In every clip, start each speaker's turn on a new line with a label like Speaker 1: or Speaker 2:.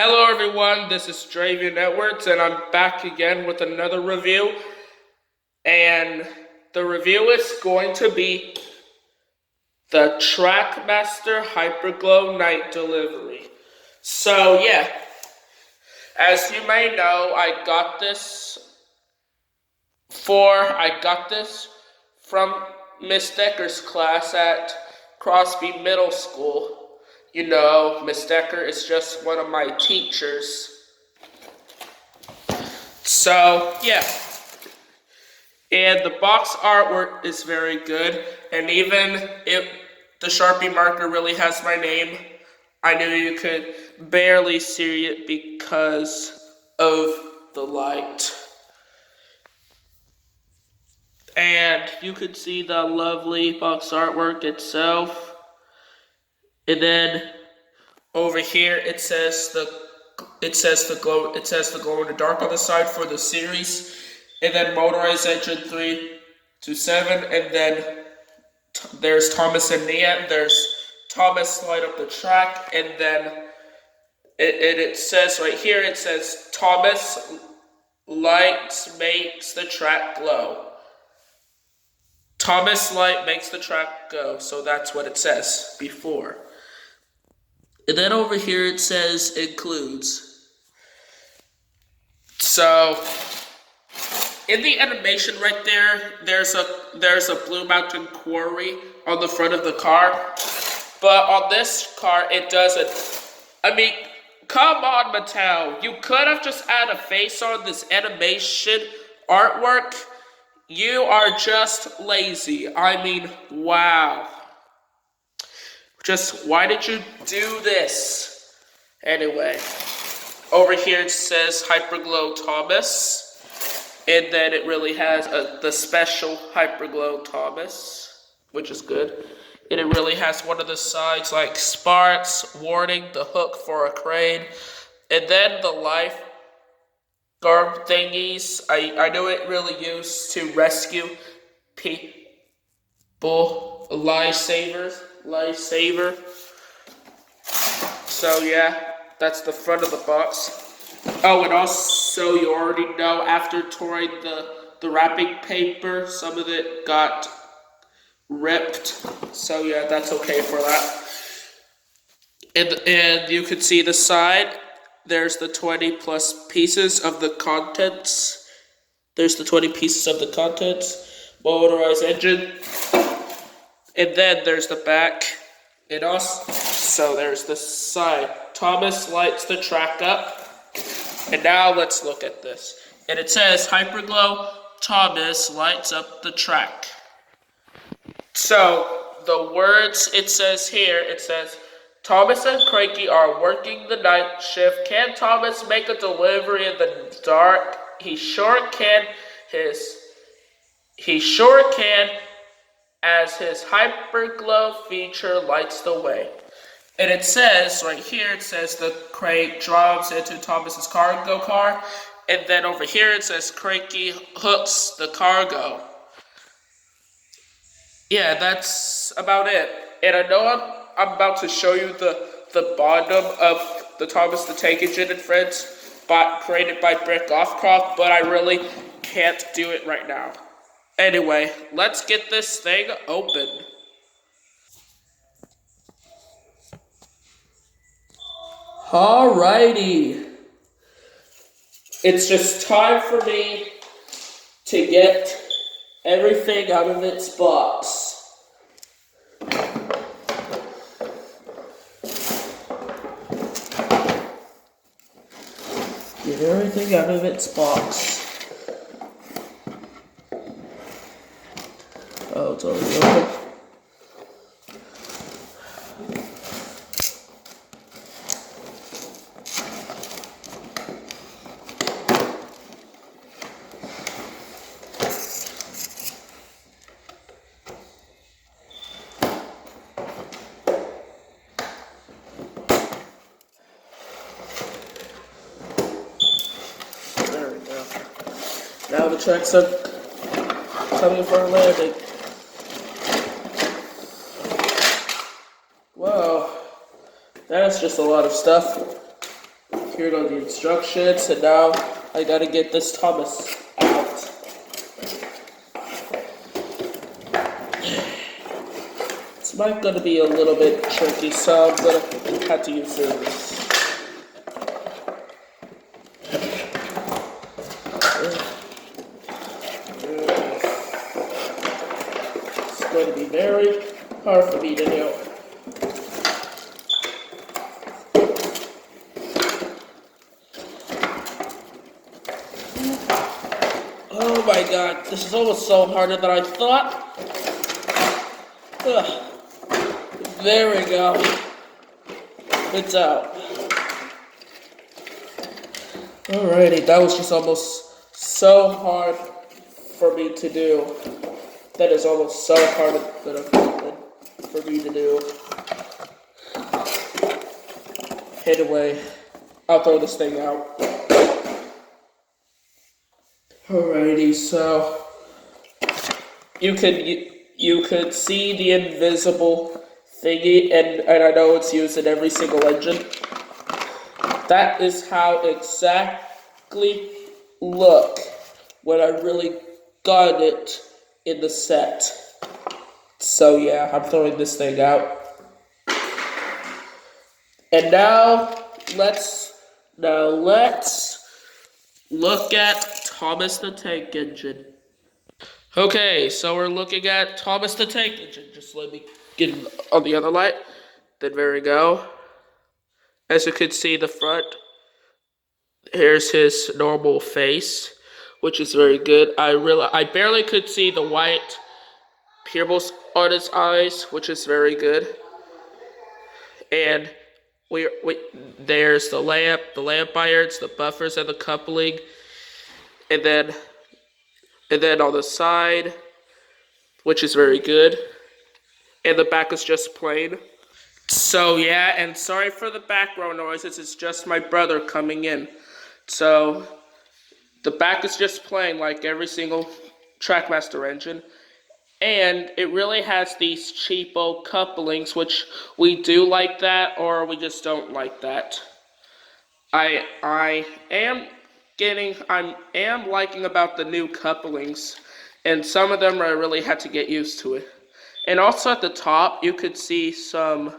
Speaker 1: Hello everyone, this is Dravian Edwards and I'm back again with another review. And the review is going to be the Trackmaster HyperGlow Night Delivery. So yeah, as you may know, I got this from Miss Decker's class at Crosby Middle School. You know, Miss Decker is just one of my teachers. So, yeah. And the box artwork is very good. And even if the Sharpie marker really has my name, I knew you could barely see it because of the light. And you could see the lovely box artwork itself. And then over here it says the glow in the dark on the side for the series, and then motorized engine 3 to 7, and then there's Thomas and Nia, there's Thomas light up the track, and then it says right here, it says Thomas lights makes the track glow. Thomas light makes the track go, so that's what it says before. And then over here it says includes. So in the animation right there, there's a Blue Mountain Quarry on the front of the car. But on this car it doesn't. I mean, come on, Mattel. You could have just added a face on this animation artwork. You are just lazy. I mean, wow. Just, why did you do this? Anyway, over here it says HyperGlow Thomas. And then it really has the special HyperGlow Thomas, which is good. And it really has one of the sides like sparks, warning, the hook for a crane. And then the life guard thingies. I know it really used to rescue people, lifesaver. So yeah, that's the front of the box. Oh, and also you already know after touring the wrapping paper, some of it got ripped. So yeah, that's okay for that. And you can see the side. There's the 20 plus pieces of the contents. Motorized engine. And then there's the back. And also there's the side. Thomas lights the track up. And now let's look at this. And it says HyperGlow Thomas lights up the track. So the words it says here, it says Thomas and Cranky are working the night shift. Can Thomas make a delivery in the dark? He sure can. As his HyperGlow feature lights the way. And it says, right here, it says the crate drops into Thomas's cargo car. And then over here it says Cranky hooks the cargo. Yeah, that's about it. And I know I'm about to show you the bottom of the Thomas the Tank Engine and Friends created by Brick Offcroft, but I really can't do it right now. Anyway, let's get this thing open. Alrighty. It's just time for me to get everything out of its box. Get everything out of its box. Oh, it's already open. There we go. Now the tracks are coming for a landing. Whoa, that's just a lot of stuff. here go the instructions, and now I gotta get this Thomas out. It's not gonna be a little bit tricky, so I'm gonna have to use this. It's going to be very hard for me to do. Oh my god, this is almost so harder than I thought. Ugh. There we go. It's out. Alrighty, that was just almost so hard for me to do. That is almost so hard for me to do. Anyway, I'll throw this thing out. Alrighty, so you could see the invisible thingy, and I know it's used in every single engine. That is how exactly look when I really got it in the set. So yeah, I'm throwing this thing out. And now let's look at Thomas the Tank Engine. Okay, so we're looking at Thomas the Tank Engine. Just let me get on the other light. Then there we go. As you can see, the front. Here's his normal face, which is very good. I barely could see the white pupils on his eyes, which is very good. And there's the lamp irons, the buffers, and the coupling, and then on the side, which is very good. And the back is just plain. So yeah, and sorry for the background noises. It's just my brother coming in. So the back is just plain like every single Trackmaster engine. And it really has these cheapo couplings, which we do like that, or we just don't like that. I am liking about the new couplings, and some of them I really had to get used to it. And also at the top, you could see some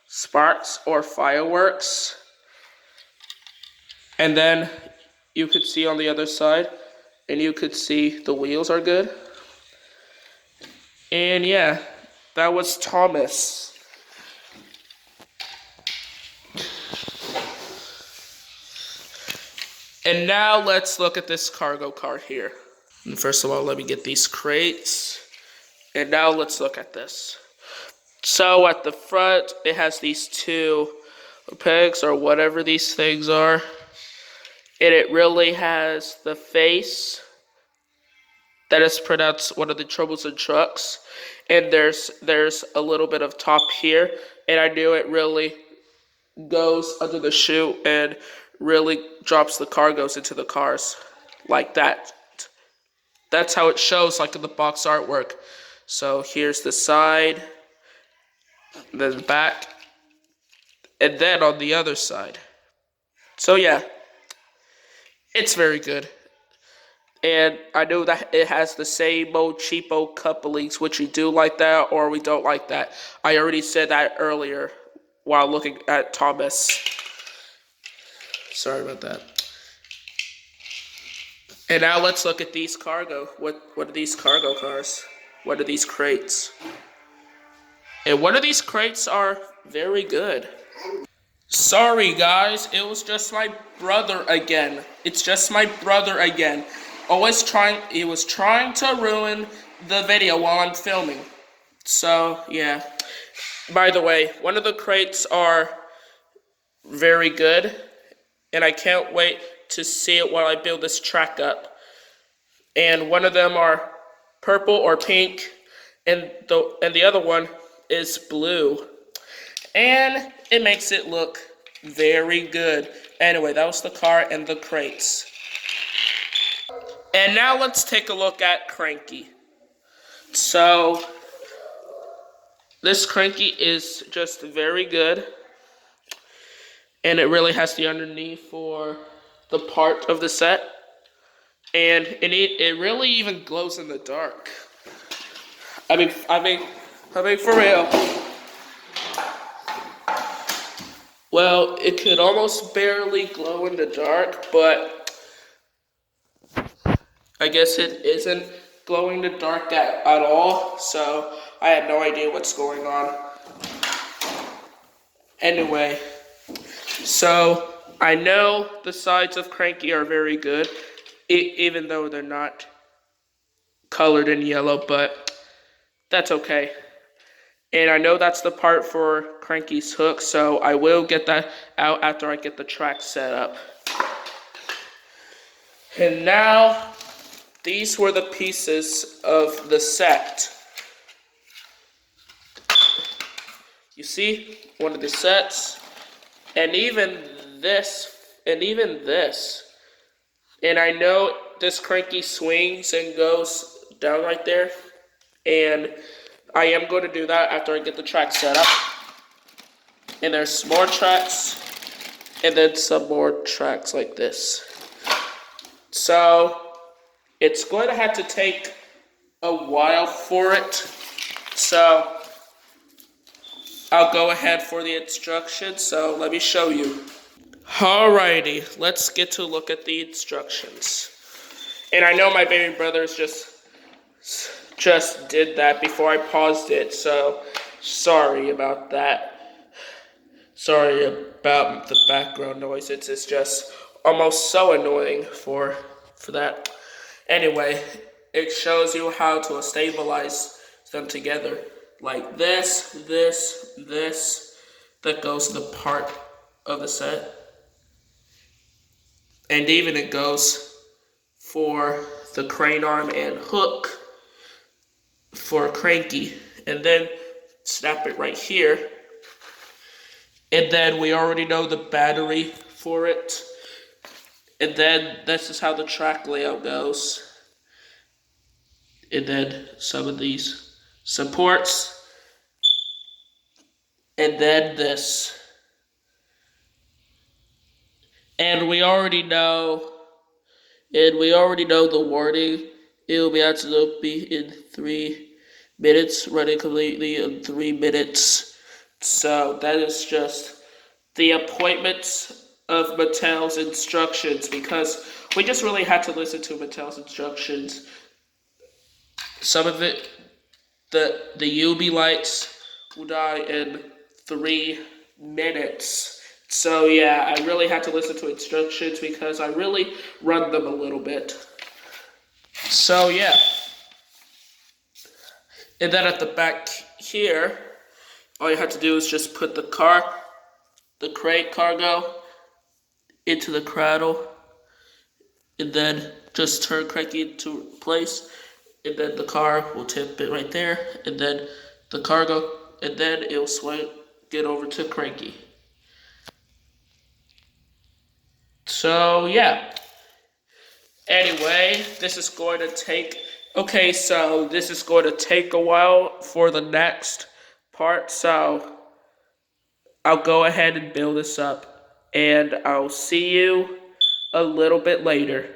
Speaker 1: sparks or fireworks. And then you could see on the other side, and you could see the wheels are good. And yeah, that was Thomas. And now let's look at this cargo car here. And first of all, let me get these crates. And now let's look at this. So at the front, it has these two pegs or whatever these things are. And it really has the face that is pronounced one of the Troublesome Trucks. And there's a little bit of top here. And I knew it really goes under the chute and really drops the cargoes into the cars like that. That's how it shows, like in the box artwork. So here's the side, then the back, and then on the other side. So yeah, it's very good. And I know that it has the same old cheapo couplings, which we do like that or we don't like that. I already said that earlier while looking at Thomas. Sorry about that. And now let's look at these cargo. What are these cargo cars? What are these crates? And one of these crates are very good. Sorry guys, it was just my brother again. It's just my brother again. He was trying to ruin the video while I'm filming. So, yeah. By the way, one of the crates are very good. And I can't wait to see it while I build this track up. And one of them are purple or pink. And the other one is blue. And it makes it look very good. Anyway, that was the car and the crates. And now let's take a look at Cranky. So, this Cranky is just very good. and it really has the underneath for the part of the set, and it really even glows in the dark. I mean for real. Well, it could almost barely glow in the dark, but I guess it isn't glowing in the dark at all, so I had no idea what's going on. Anyway, so I know the sides of Cranky are very good, even though they're not colored in yellow, but that's okay. And I know that's the part for Cranky's hook, so I will get that out after I get the track set up. And now, these were the pieces of the set. You see, one of the sets, and even this. And I know this Cranky swings and goes down right there, and I am going to do that after I get the track set up. And there's more tracks, and then some more tracks like this. So, it's going to have to take a while for it. So, I'll go ahead for the instructions, so let me show you. Alrighty, let's get to look at the instructions. And I know my baby brothers just did that before I paused it, so sorry about that. Sorry about the background noise. It's just almost so annoying for that. Anyway, it shows you how to stabilize them together. Like this, that goes to the part of the set. And even it goes for the crane arm and hook for Cranky. And then snap it right here. And then we already know the battery for it. And then this is how the track layout goes. And then some of these supports. And then this. And we already know the wording. It will be absolutely in 3 minutes, running completely in 3 minutes. So that is just the appointments of Mattel's instructions, because we just really had to listen to Mattel's instructions. Some of it, the UV lights will die in 3 minutes. So yeah, I really had to listen to instructions because I really run them a little bit. So yeah. And then at the back here, all you have to do is just put the crate cargo into the cradle, and then just turn Cranky into place, and then the car will tip it right there, and then the cargo, and then it'll get over to Cranky. So yeah. Anyway, this is going to take a while for the next part, so I'll go ahead and build this up, and I'll see you a little bit later.